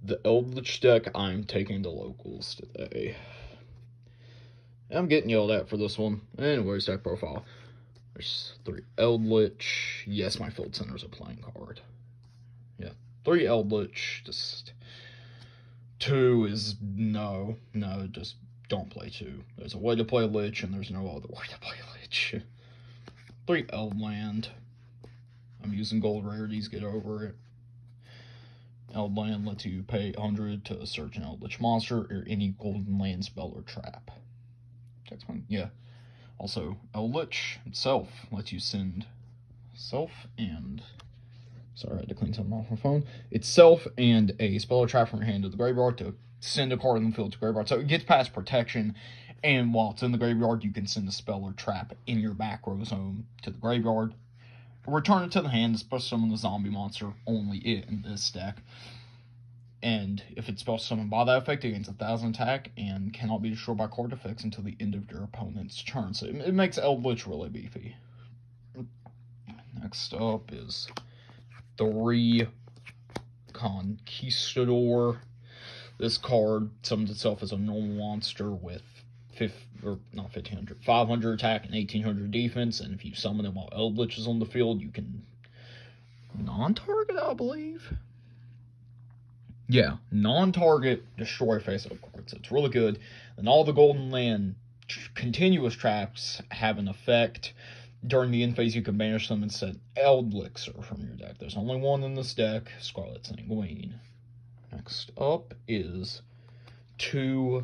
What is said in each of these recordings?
the Eldlich deck, I'm taking the locals today. I'm getting yelled at for this one. Anyways, deck profile. There's 3 Eldlich. Yes, my field center is a playing card. Yeah, 3 Eldlich. Just 2 is no, just don't play 2. There's a way to play Lich, and there's no other way to play Lich. 3 Eldland. I'm using gold rarities, get over it. Eldland lets you pay 100 to search an Eldlich monster or any golden land spell or trap. Text one, yeah. Also, Eldlich itself lets you send self and... Sorry, I had to clean something off my phone. Itself and a spell or trap from your hand to the graveyard to send a card in the field to graveyard. So it gets past protection, and while it's in the graveyard, you can send a spell or trap in your back row zone to the graveyard. Return it to the hand, spell summon the zombie monster, only it in this deck. And if it's spell summoned by that effect, it gains 1,000 attack and cannot be destroyed by card effects until the end of your opponent's turn. So it makes Eldlich really beefy. Next up is 3 Conquistador. This card summons itself as a normal monster with 500 attack and 1,800 defense, and if you summon it while Eldlich is on the field, you can non-target, I believe. Yeah, non-target, destroy face-up cards. It's really good. And all the Golden Land continuous traps have an effect. During the end phase, you can banish them and set Eldlixir from your deck. There's only one in this deck, Scarlet Sanguine. Next up is 2...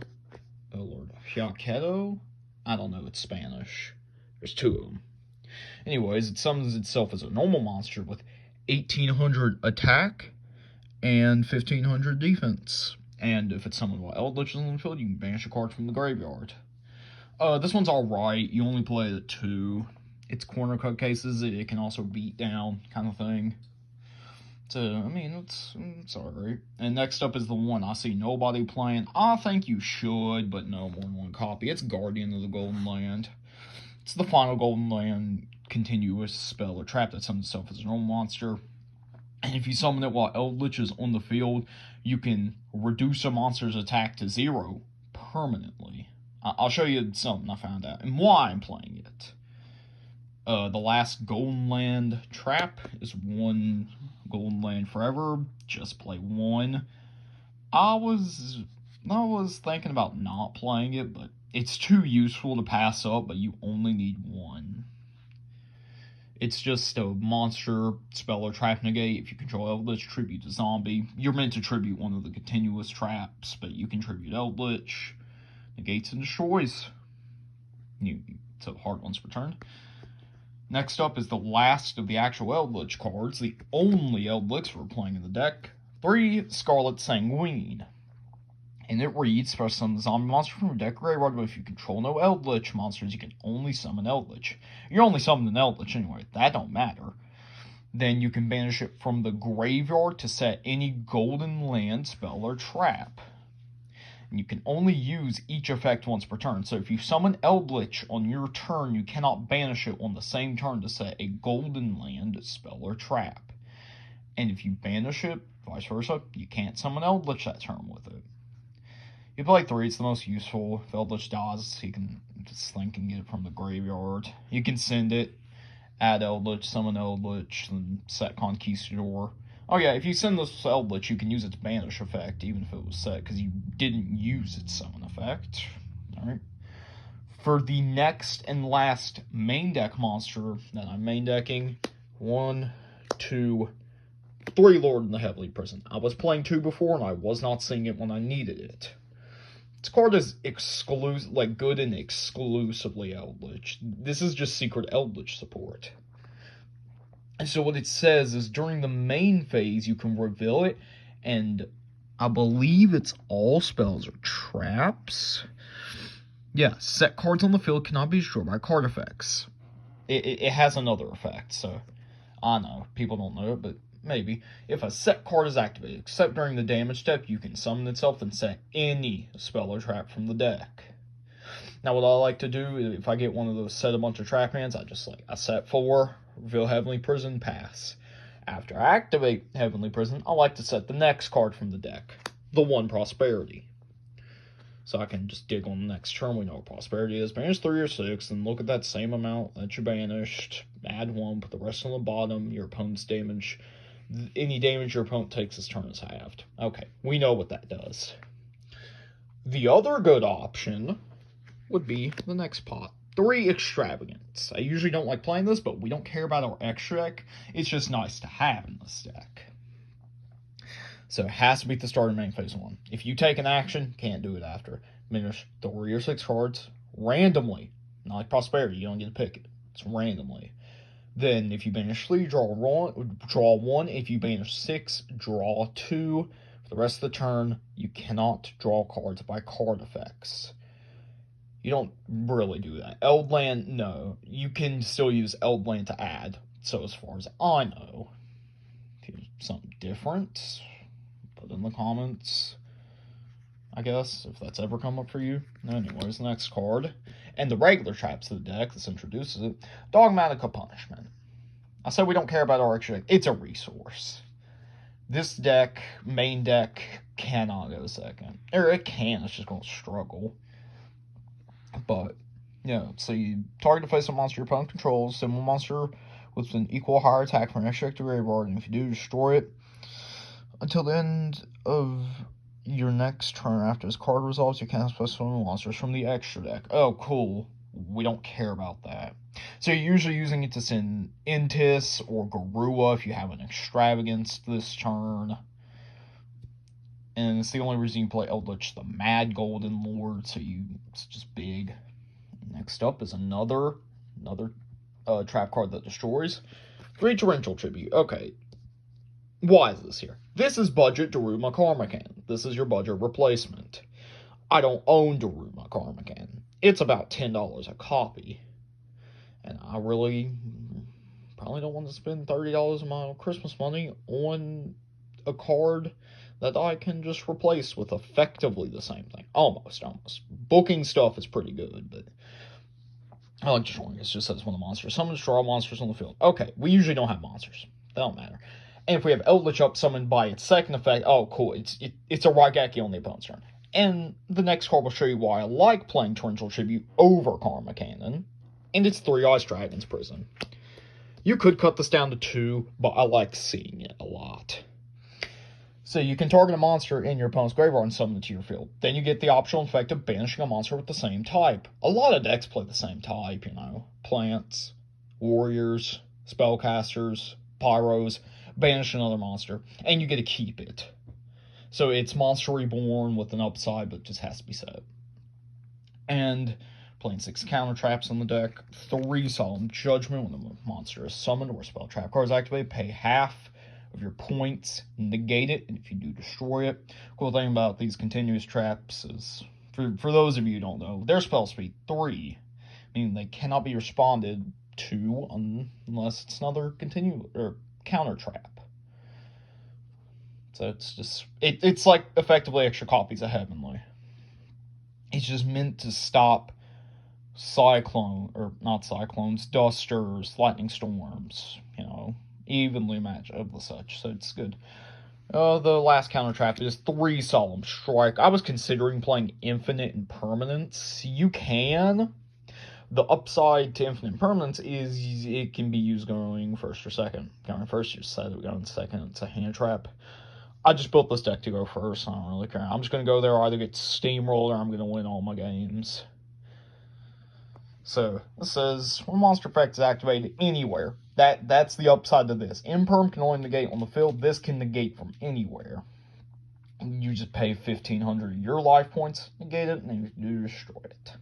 Oh Lord, Fiaqueto? I don't know, it's Spanish. There's 2 of them. Anyways, it summons itself as a normal monster with 1,800 attack and 1,500 defense. And if it's summoned while Eldlich is on the field, you can banish a card from the graveyard. This one's alright, you only play it at 2. It's corner cut cases, it can also beat down, kind of thing. So, I mean, it's alright. And next up is the one I see nobody playing. I think you should, but no more than one copy. It's Guardian of the Golden Land. It's the final Golden Land continuous spell or trap that summons itself as a normal monster. And if you summon it while Eldlich is on the field, you can reduce a monster's attack to 0 permanently. I'll show you something I found out and why I'm playing it. The last Golden Land trap is 1 Golden Land forever. Just play 1. I was thinking about not playing it, but it's too useful to pass up, but you only need 1. It's just a monster spell or trap negate. If you control Eldlich, tribute to zombie. You're meant to tribute one of the continuous traps, but you can tribute Eldlich. Negates and destroys. So hard ones return. Next up is the last of the actual Eldlich cards, the only Eldlich we're playing in the deck. 3 Scarlet Sanguine. And it reads, first summon the zombie monster from your deck graveyard, but if you control no Eldlich monsters, you can only summon Eldlich. You're only summoning Eldlich anyway, that don't matter. Then you can banish it from the graveyard to set any Golden Land spell or trap. And you can only use each effect once per turn. So if you summon Eldlich on your turn, you cannot banish it on the same turn to set a Golden Land spell or trap. And if you banish it, vice versa, you can't summon Eldlich that turn with it. You play 3, it's the most useful. If Eldlich dies, you can just Slink and get it from the graveyard. You can send it, add Eldlich, summon Eldlich, then set Conquistador. Oh yeah, if you send this to Eldlich, you can use its banish effect, even if it was set, because you didn't use its summon effect. Alright. For the next and last main deck monster that I'm main decking, 1, 2, 3 Lord in the Heavenly Prison. I was playing 2 before, and I was not seeing it when I needed it. This card is good and exclusively Eldlich. This is just secret Eldlich support. So what it says is during the main phase, you can reveal it, and I believe it's all spells or traps. Yeah, set cards on the field cannot be destroyed by card effects. It has another effect, so I know, people don't know it, but maybe. If a set card is activated, except during the damage step, you can summon itself and set any spell or trap from the deck. Now what I like to do, if I get one of those set a bunch of trap hands, I set 4, reveal Heavenly Prison, pass. After I activate Heavenly Prison, I like to set the next card from the deck. the 1 prosperity. So I can just dig on the next turn. We know what prosperity is. Banish 3 or 6, and look at that same amount that you banished. Add 1, put the rest on the bottom. Your opponent's damage, any damage your opponent takes this turn is halved. Okay, we know what that does. The other good option would be the next pot. 3 Extravagance. I usually don't like playing this, but we don't care about our extra deck. It's just nice to have in this deck. So it has to be the start of main phase 1. If you take an action, can't do it after. Banish 3 or 6 cards randomly. Not like prosperity, you don't get to pick it. It's randomly. Then if you banish 3, draw 1. If you banish 6, draw 2. For the rest of the turn, you cannot draw cards by card effects. You don't really do that. Eldland, no. You can still use Eldland to add. So as far as I know, if you have something different, put in the comments, I guess, if that's ever come up for you. Anyways, next card. And the regular traps of the deck, this introduces it. Dogmatica Punishment. I said we don't care about our extra deck. It's a resource. This deck, main deck, cannot go second. Or it can, it's just going to struggle. But, yeah, so you target a face-up monster your opponent controls, send one monster with an equal higher attack from an extra deck to graveyard, and if you do, destroy it. Until the end of your next turn, after this card resolves, you can't specify monsters from the extra deck. Oh, cool. We don't care about that. So you're usually using it to send Intis or Garua if you have an Extravagance this turn. And it's the only reason you play Eldlich, the Mad Golden Lord, so it's just big. Next up is another trap card that destroys. 3 Torrential Tribute. Okay. Why is this here? This is budget Daruma Karmakan. This is your budget replacement. I don't own Daruma Karmakan. It's about $10 a copy. And I really probably don't want to spend $30 of my Christmas money on a card that I can just replace with effectively the same thing. Almost. Booking stuff is pretty good, but I like destroying. It just says when the monster summons, draw monsters on the field. Okay, we usually don't have monsters. They don't matter. And if we have Eldlich up summoned by its second effect, oh, cool. It's a Raigeki on the opponent's turn. And the next card will show you why I like playing Torrential Tribute over Karma Cannon. And it's 3 Ice Dragon's Prison. You could cut this down to 2, but I like seeing it a lot. So you can target a monster in your opponent's graveyard and summon it to your field. Then you get the optional effect of banishing a monster with the same type. A lot of decks play the same type, you know. Plants, warriors, spellcasters, pyros. Banish another monster, and you get to keep it. So it's Monster Reborn with an upside, but it just has to be set. And playing 6 counter traps on the deck. 3 Solemn Judgment. When the monster is summoned or a spell trap card is activated, pay half of your points, negate it, and if you do, destroy it. Cool thing about these continuous traps is, for those of you who don't know, their spell speed 3, meaning they cannot be responded to unless it's another counter trap. So it's just it's like effectively extra copies of Heavenly. It's just meant to stop dusters, lightning storms, you know, evenly matched of the such. So it's good. The last counter trap is 3 Solemn Strike. I was considering playing Infinite Impermanence. You can. The upside to Infinite Permanence is it can be used going first or second. Going first, you set it. Going second, it's a hand trap. I just built this deck to go first. I don't really care. I'm just going to go there, either get steamrolled or I'm going to win all my games. So, this says, when monster effect is activated anywhere. That's the upside to this. Imperm can only negate on the field. This can negate from anywhere. You just pay 1,500 of your life points, negate it, and you destroy it.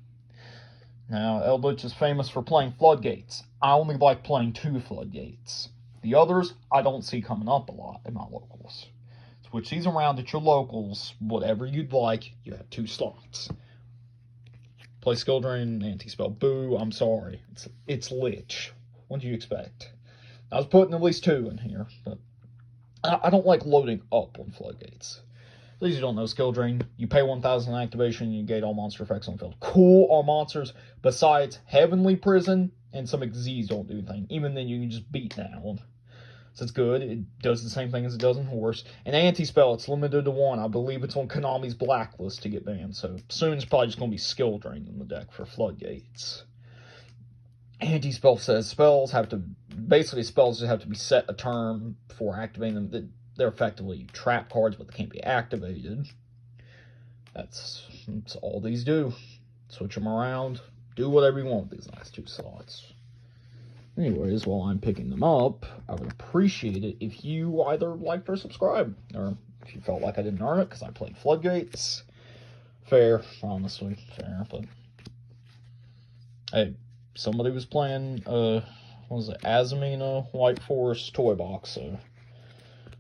Now, Eldlich is famous for playing Floodgates. I only like playing 2 Floodgates. The others, I don't see coming up a lot in my locals. Switch these around at your locals, whatever you'd like, you have 2 slots. Play Skill Drain, Anti-Spell. Boo, I'm sorry. It's Lich. What do you expect? I was putting at least 2 in here, but I don't like loading up on Floodgates. Those who don't know, Skill Drain, you pay 1,000 activation, you negate all monster effects on the field. Cool, all monsters besides Heavenly Prison and some Xyz don't do anything. Even then, you can just beat down. So it's good. It does the same thing as it does in Horse. And anti-spell, it's limited to 1. I believe it's on Konami's blacklist to get banned. So soon it's probably just going to be skill drained in the deck for Floodgates. Anti-spell says spells have to... Basically, spells just have to be set a turn before activating them. They're effectively trap cards, but they can't be activated. That's all these do. Switch them around. Do whatever you want with these last 2 slots. Anyways, while I'm picking them up, I would appreciate it if you either liked or subscribed, or if you felt like I didn't earn it because I played Floodgates. Fair, honestly, fair, but hey, somebody was playing, what was it, Azamina White Forest toy box, so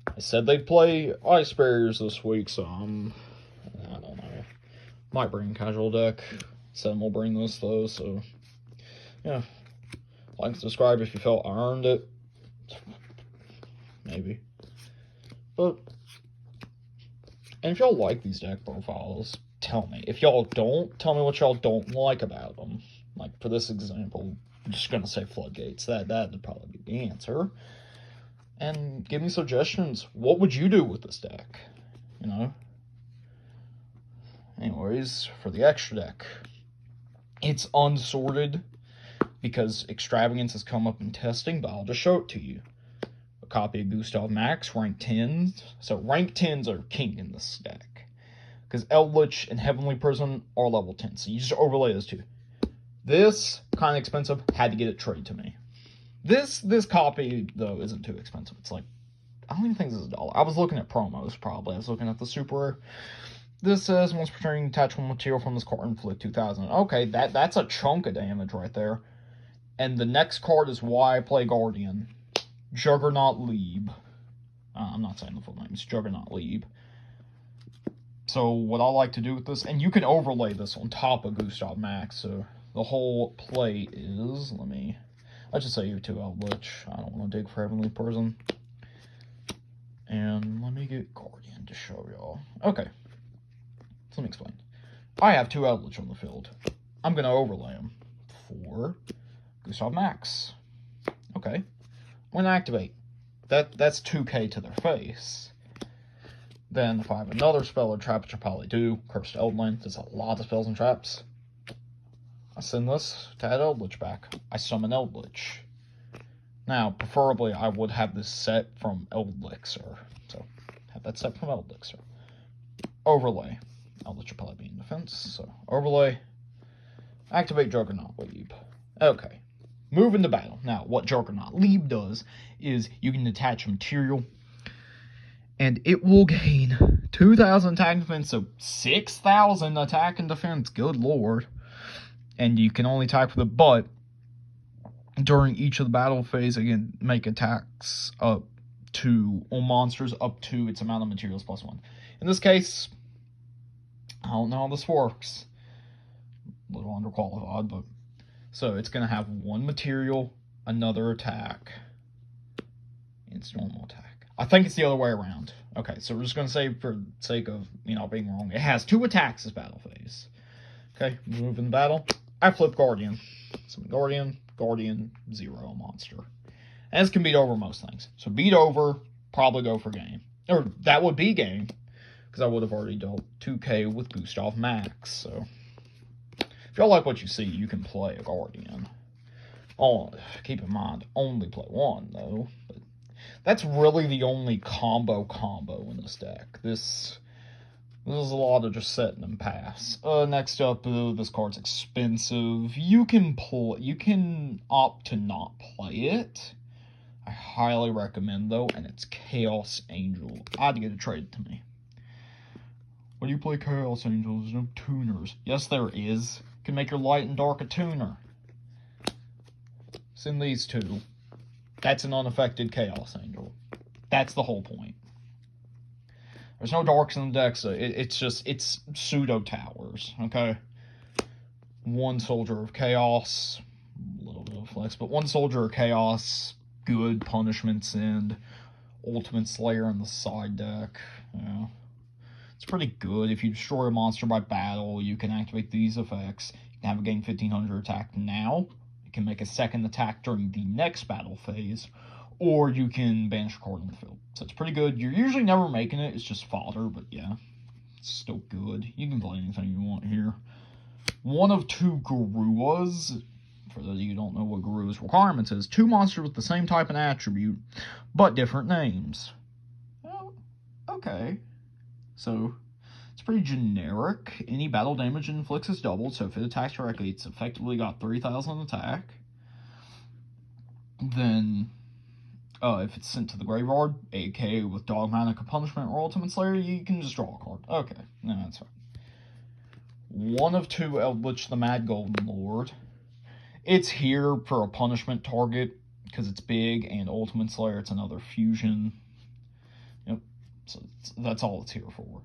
I said they'd play Ice Barriers this week, so I don't know, might bring a casual deck, said we'll bring this though, so yeah. Like and subscribe if you felt I earned it. Maybe. But, and if y'all like these deck profiles, tell me. If y'all don't, tell me what y'all don't like about them. Like, for this example, I'm just going to say Floodgates. That would probably be the answer. And give me suggestions. What would you do with this deck? You know? Anyways, for the extra deck. It's unsorted, because Extravagance has come up in testing, but I'll just show it to you. A copy of Gustav Max, rank 10s. So rank 10s are king in this deck. Because Eldlich and Heavenly Prison are level 10, so you just overlay those 2. This, kind of expensive, had to get it traded to me. This copy, though, isn't too expensive. It's like, I don't even think this is $1. I was looking at promos, probably. I was looking at the super rare. This says, once per turn, attach one material from this card, inflict 2,000. Okay, that's a chunk of damage right there. And the next card is Why I Play Guardian. Juggernaut Lieb. I'm not saying the full name. It's Juggernaut Lieb. So what I like to do with this, and you can overlay this on top of Gustav Max. So the whole play is, let's just say you 2 Eldlich. I don't want to dig for Heavenly Prison. And let me get Guardian to show y'all. Okay. So let me explain. I have 2 Eldlich on the field. I'm going to overlay them for Gustav Max. Okay. When I activate, that's 2k to their face. Then if I have another spell or trap, which I probably do, Cursed Eldland, there's a lot of spells and traps. I send this to add Eldlich back. I summon Eldlich. Now, preferably, I would have this set from Elixir. So, have that set from Elixir. Overlay. Eldlich will probably be in defense, so overlay. Activate Juggernaut Lieb. Okay. Move into battle. Now, what Juggernaut Lieb does is you can attach material, and it will gain 2,000 attack and defense, so 6,000 attack and defense. Good lord. And you can only attack with a butt. During each of the battle phase, again, make attacks up to, on monsters, up to its amount of materials plus 1. In this case, I don't know how this works. A little underqualified, but... So, it's going to have 1 material, another attack. It's normal attack. I think it's the other way around. Okay, so we're just going to say, for the sake of, being wrong, it has 2 attacks this battle phase. Okay, move in battle. I flip Guardian. Summon Guardian, 0 monster. And this can beat over most things. So, beat over, probably go for game. Or, that would be game. Because I would have already dealt 2k with Gustav Max, so... If y'all like what you see, you can play a Guardian. Oh, keep in mind, only play 1, though. But that's really the only combo in this deck. This is a lot of just setting and pass. Next up, this card's expensive. You can opt to not play it. I highly recommend, though, and it's Chaos Angel. I had to get it traded to me. When you play Chaos Angel, there's no tuners. Yes, there is. You can make your light and dark a tuner. Send these 2. That's an unaffected Chaos Angel. That's the whole point. There's no darks in the deck, so it's pseudo towers, okay? 1 Soldier of Chaos, a little bit of flex, but 1 Soldier of Chaos, good punishments, and Ultimate Slayer in the side deck. Yeah. It's pretty good. If you destroy a monster by battle, you can activate these effects. You can have it gain 1,500 attack now. You can make a second attack during the next battle phase. or you can banish a card on the field. So it's pretty good. You're usually never making it. It's just fodder, but yeah, it's still good. You can play anything you want here. One of two Garuas. For those of you who don't know what Garua's requirements is, 2 monsters with the same type and attribute, but different names. Oh, okay. So, it's pretty generic. Any battle damage inflicts is doubled, so if it attacks directly, it's effectively got 3,000 attack. Then, if it's sent to the graveyard, aka with Dogmatic, a Punishment, or Ultimate Slayer, you can just draw a card. Okay, no, that's fine. One of two Eldlich the Mad Golden Lord. It's here for a punishment target because it's big, and Ultimate Slayer, it's another fusion. Yep, so that's all it's here for.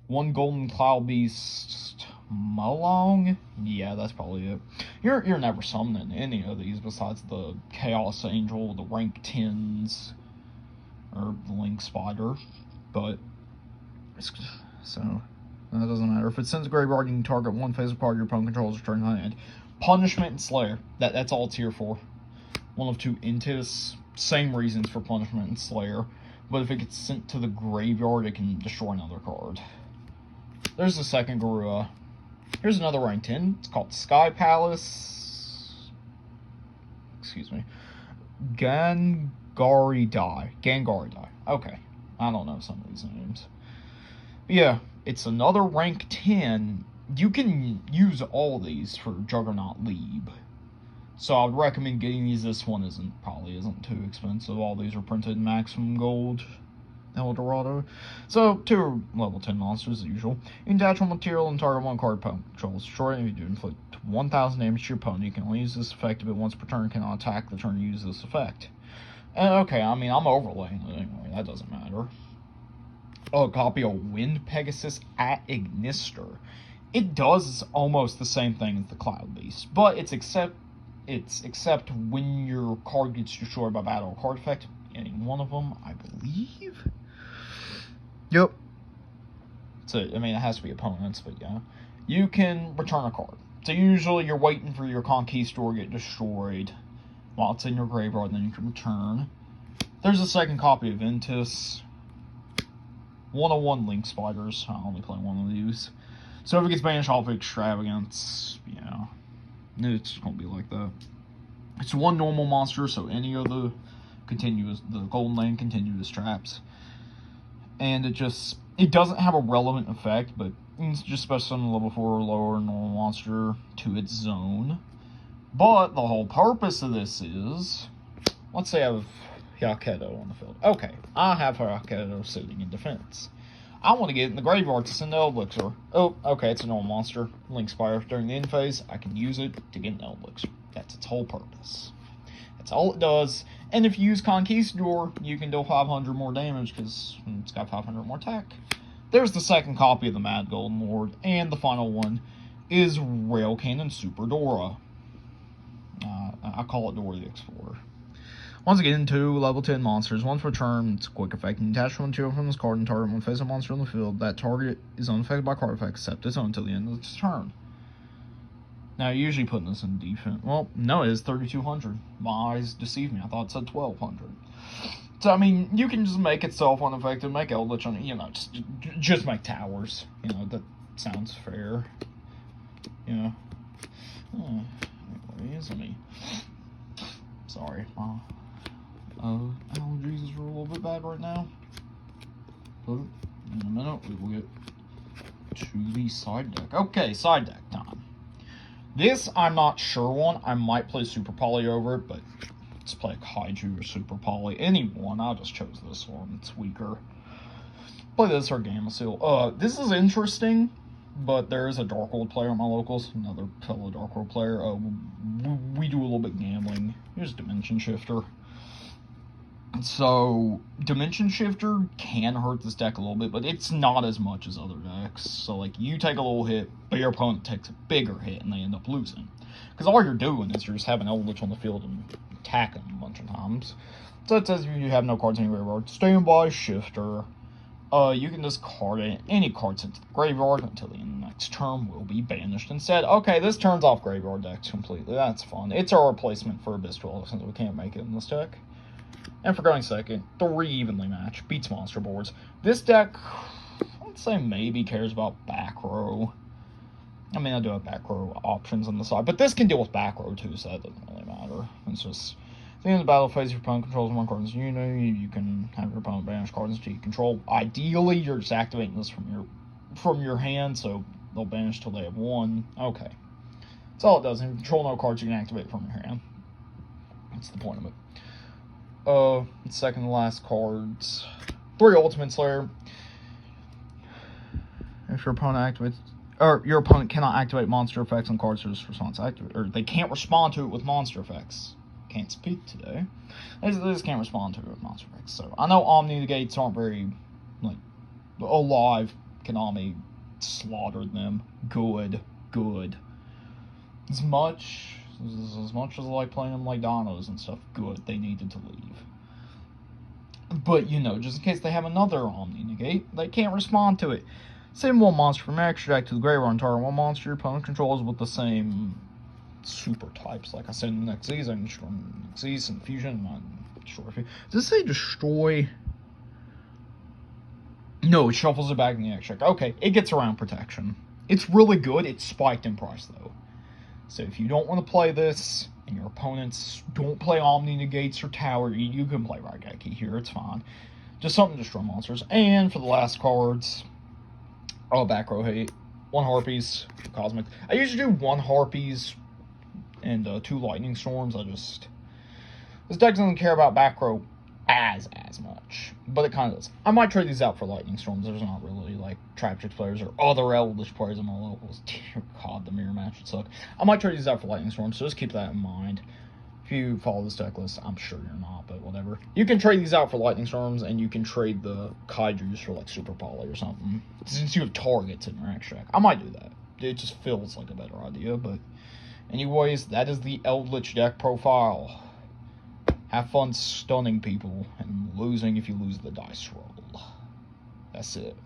One Golden Cloud Beast Malong. Yeah, that's probably it. You're never summoning any of these besides the Chaos Angel, the rank 10s, or the Link Spider. But so that doesn't matter. If it sends a graveyard, you can target one phase of card your opponent controls return to hand. Punishment and Slayer. That's all it's here for. One of two Intis. Same reasons for Punishment and Slayer. But if it gets sent to the graveyard, it can destroy another card. There's the second Garua. Here's another rank 10. It's called Sky Palace. Excuse me. Gangari Dai. Okay. I don't know some of these names. But yeah, it's another rank 10. You can use all these for Juggernaut Leeb. So I would recommend getting these. This one probably isn't too expensive. All these are printed in maximum gold. Eldorado. So, 2 level 10 monsters as usual. You can attach one material and target one card opponent controls. Destroy it if you do inflict 1,000 damage to your opponent. You can only use this effect if it once per turn cannot attack the turn you use this effect. And okay, I mean, I'm overlaying it anyway. That doesn't matter. A copy of Wind Pegasus at Ignister. It does almost the same thing as the Cloud Beast, but it's except when your card gets destroyed by battle or card effect, any one of them, I believe. Yep. So, I mean, it has to be opponents, but yeah. You can return a card. So usually you're waiting for your Conquistador to get destroyed while it's in your graveyard, then you can return. There's a second copy of Ventus. 101 Link Spiders. I only play one of these. So if it gets banished off of Extravagance, yeah, it's going to be like that. It's one normal monster, so any of the Golden Lane continuous traps. And it doesn't have a relevant effect, but it's just special summon level 4 or lower normal monster to its zone. But the whole purpose of this is, let's say I have Hyaketo on the field. Okay, I have Hyaketo sitting in defense. I want to get it in the graveyard to send the Elixir. Oh, okay, it's a normal monster. Link Spire. During the end phase, I can use it to get an Elixir. That's its whole purpose. That's all it does. And if you use Conquistador, you can deal 500 more damage because it's got 500 more attack. There's the second copy of the Mad Golden Lord. And the final one is Rail Cannon Super Dora. I call it Dora the Explorer. Once again, 2 level 10 monsters. Once per turn, it's a quick effect. You can attach one material from this card and target one face of monster on the field. That target is unaffected by card effects except its own until the end of its turn. Now, usually putting this in defense. Well, no, it is 3,200. My eyes deceive me. I thought it said 1,200. So, I mean, you can just make itself unaffected, make Eldlich on it, you know, just make towers. You know, that sounds fair. You know. Anyways, sorry. Allergies are a little bit bad right now. But in a minute, we will get to the side deck. Okay, side deck time. This, I'm not sure on. I might play Super Poly over it, but let's play Kaiju or Super Poly. Any one. I just chose this one. It's weaker. Play this or Gamma Seal. This is interesting, but there is a Dark World player at my locals. Another fellow Dark World player. We do a little bit gambling. Here's Dimension Shifter. So, Dimension Shifter can hurt this deck a little bit, but it's not as much as other decks. So, like, you take a little hit, but your opponent takes a bigger hit, and they end up losing. Because all you're doing is you're just having Eldlich on the field and attacking a bunch of times. So it says you have no cards in your graveyard. Standby Shifter. You can discard it. Any card sent to the graveyard until the end of the next turn will be banished instead. Okay, this turns off graveyard decks completely. That's fun. It's our replacement for Abyss Dweller since we can't make it in this deck. And for going second, 3 evenly matched. Beats monster boards. This deck, I'd say maybe cares about back row. I mean, I do have back row options on the side, but this can deal with back row too, so that doesn't really matter. It's just, at the end of the battle phase, your opponent controls 1 card as you know. You can have your opponent banish cards until you control. Ideally, you're just activating this from your hand, so they'll banish till they have 1. Okay. That's all it does. If you control no cards, you can activate from your hand. That's the point of it. Second to last cards. 3 Ultimate Slayer. If your opponent activates, or your opponent cannot activate monster effects on cards whose response activate, or they can't respond to it with monster effects. Can't speak today. They just can't respond to it with monster effects. So I know Omni Negates aren't very like alive. Konami slaughtered them. Good. As much as I like playing them like Donos and stuff, good. They needed to leave. But, you know, just in case they have another Omni Negate, they can't respond to it. Send 1 monster from extra deck to the graveyard and target 1 monster your opponent controls with the same super types. Like I said in the Xyz, I can destroy Xyz and Fusion. Not sure if it. Does it say destroy? No, it shuffles it back in the extra deck. Okay, it gets around protection. It's really good. It's spiked in price, though. So if you don't want to play this, and your opponents don't play Omni Negates or Tower, you can play Raigeki here. It's fine. Just something to destroy monsters. And for the last cards, back row hate. 1 Harpies, Cosmic. I usually do 1 Harpies and 2 Lightning Storms. This deck doesn't care about back row as much, but it kind of does. I might trade these out for Lightning Storms. There's not really like Traptrix players or other Eldlich players in my locals. Dear God, the mirror match would suck. I might trade these out for Lightning Storms, so just keep that in mind. If you follow this deck list, I'm sure you're not, but whatever. You can trade these out for Lightning Storms, and you can trade the Kaijus for like Super Poly or something, since you have targets in your extra deck. I might do that. It just feels like a better idea, but anyways, that is the Eldlich deck profile. Have fun stunning people and losing if you lose the dice roll. That's it.